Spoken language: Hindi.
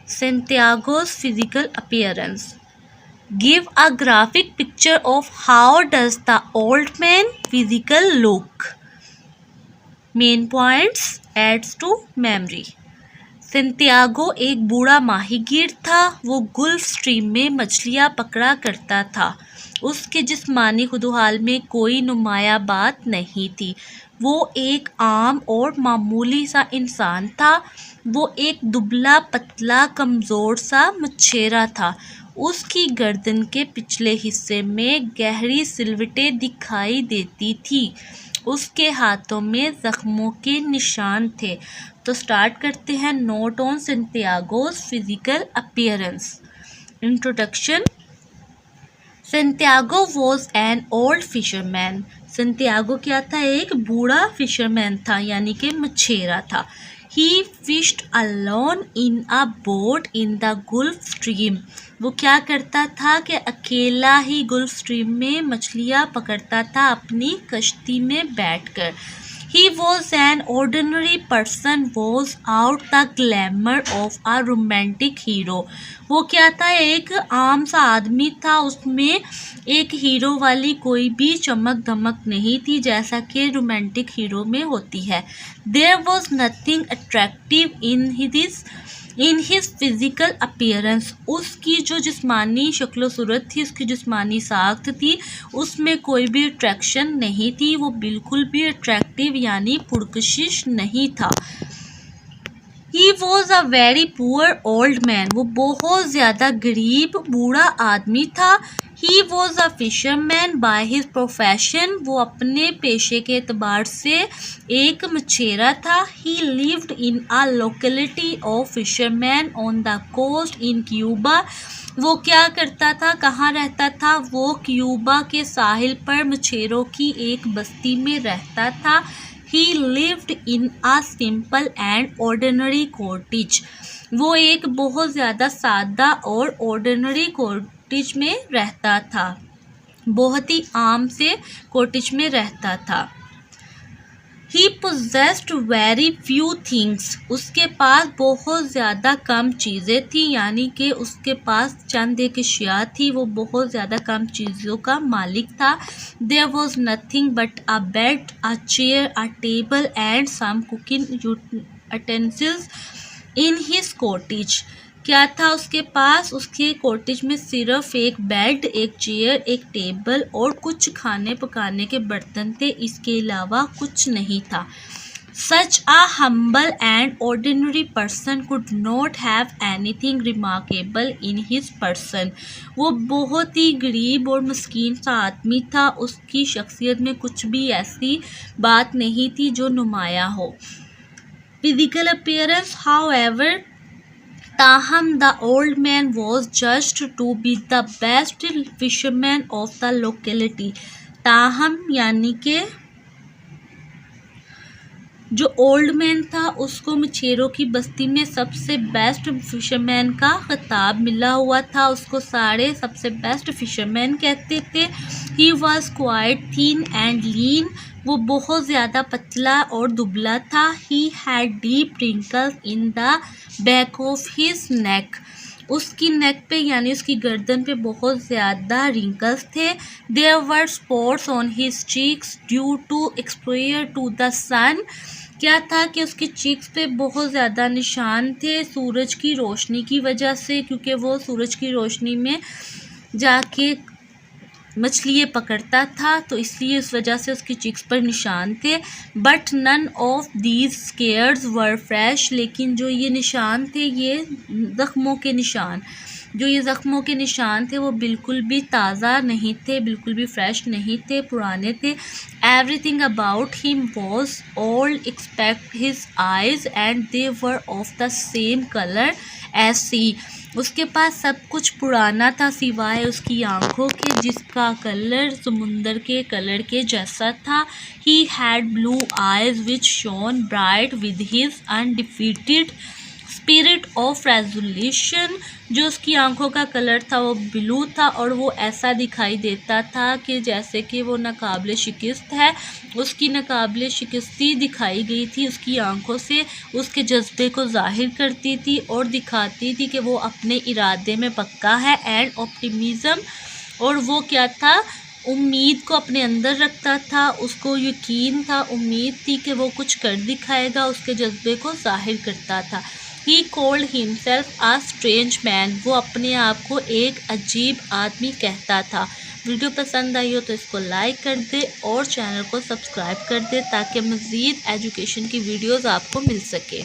Santiago's physical appearance. Give a graphic picture of how does the old man physical look. Main points adds to memory. Santiago एक बूढ़ा माहीगीर था। वो गुल्फ स्ट्रीम में मछलियाँ पकड़ा करता था। उसके जिस्मानी खुदहाल में कोई नुमाया बात नहीं थी। वो एक आम और मामूली सा इंसान था। वो एक दुबला पतला कमज़ोर सा मछेरा था। उसकी गर्दन के पिछले हिस्से में गहरी सिलवटें दिखाई देती थी। उसके हाथों में ज़ख्मों के निशान थे। तो स्टार्ट करते हैं note on Santiago's physical appearance. Introduction. Santiago was an old fisherman. Santiago क्या था? एक बूढ़ा फिशरमैन था, यानी कि मछेरा था। He fished alone in a boat in the Gulf Stream. वो क्या करता था कि अकेला ही गुल्फ स्ट्रीम में मछलियाँ पकड़ता था अपनी कश्ती में बैठकर। He was an ordinary person, was out the glamour of a romantic hero. वो क्या था? एक आम सा आदमी था। उसमें एक हीरो वाली कोई भी चमक धमक नहीं थी, जैसा कि रोमांटिक हीरो में होती है। There was nothing attractive in his physical appearance. उसकी जो जिस्मानी शक्ल सूरत थी, उसकी जिस्मानी साख्त थी, उसमें कोई भी अट्रैक्शन नहीं थी। वो बिल्कुल भी अट्रैक्टिव यानी पुरकशिश नहीं था। He was a very poor old man. वो बहुत ज़्यादा गरीब बूढ़ा आदमी था। He was a fisherman by his profession. वो अपने पेशे के एतबार से एक मछेरा था। He lived in a locality of fishermen on the coast in Cuba. वो क्या करता था? कहाँ रहता था? वो क्यूबा के साहिल पर मछेरों की एक बस्ती में रहता था। He lived in a simple and ordinary cottage. वो एक बहुत ज़्यादा सादा और ऑर्डिनरी कॉटेज में रहता था। बहुत ही आम से कॉटेज में रहता था। He possessed very few things. उसके पास बहुत ज़्यादा कम चीज़ें थी, यानी कि उसके पास चंद एक अशिया थी। वो बहुत ज़्यादा कम चीज़ों का मालिक था। There was nothing but a bed, a chair, a table and some cooking utensils in his cottage. क्या था उसके पास? उसके कॉटेज में सिर्फ एक बेड, एक चेयर, एक टेबल और कुछ खाने पकाने के बर्तन थे। इसके अलावा कुछ नहीं था। Such a humble and ordinary person could not have anything remarkable in his person. वो बहुत ही गरीब और मस्कीन सा आदमी था। उसकी शख्सियत में कुछ भी ऐसी बात नहीं थी जो नुमाया हो। Physical appearance, however, ताहम the old man was just to be the best fisherman of the locality. ताहम यानी कि जो ओल्ड मैन था उसको मछेरों की बस्ती में सबसे बेस्ट फिशरमैन का खिताब मिला हुआ था। उसको सारे सबसे बेस्ट फिशरमैन कहते थे। He was quite thin and lean. वो बहुत ज़्यादा पतला और दुबला था। He had deep wrinkles in the back of his neck. उसकी नेक पे यानी उसकी गर्दन पे बहुत ज़्यादा रिंकल्स थे। There were spots on his cheeks due to exposure to the sun. क्या था कि उसके चीक्स पे बहुत ज़्यादा निशान थे सूरज की रोशनी की वजह से, क्योंकि वो सूरज की रोशनी में जाके मछलियाँ पकड़ता था, तो इसलिए उस वजह से उसकी चिक्स पर निशान थे। But none of these scars were fresh. लेकिन जो ये निशान थे, ये ज़ख्मों के निशान, जो ये ज़ख्मों के निशान थे वो बिल्कुल भी ताज़ा नहीं थे, बिल्कुल भी फ्रेश नहीं थे, पुराने थे। Everything about him was old except his eyes and they were of the same colour as sea. उसके पास सब कुछ पुराना था सिवाय उसकी आंखों के, जिसका कलर समुंदर के कलर के जैसा था। He had blue eyes which shown bright with his undefeated spirit of resolution, जो उसकी आंखों का कलर था वो ब्लू था और वो ऐसा दिखाई देता था कि जैसे कि वो नाकाबिले शिकस्त है। उसकी नाकाबिले शिकस्ती दिखाई गई थी उसकी आंखों से, उसके जज्बे को जाहिर करती थी और दिखाती थी कि वो अपने इरादे में पक्का है। एंड ऑप्टिमिज्म, और वो क्या था, उम्मीद को अपने अंदर रखता था, उसको यकीन था, उम्मीद थी कि वो कुछ कर दिखाएगा, उसके जज्बे को जाहिर करता था। He called himself a strange man, वो अपने आप को एक अजीब आदमी कहता था। वीडियो पसंद आई हो तो इसको लाइक कर दे और चैनल को सब्सक्राइब कर दे ताकि मज़ीद एजुकेशन की वीडियोज़ आपको मिल सके।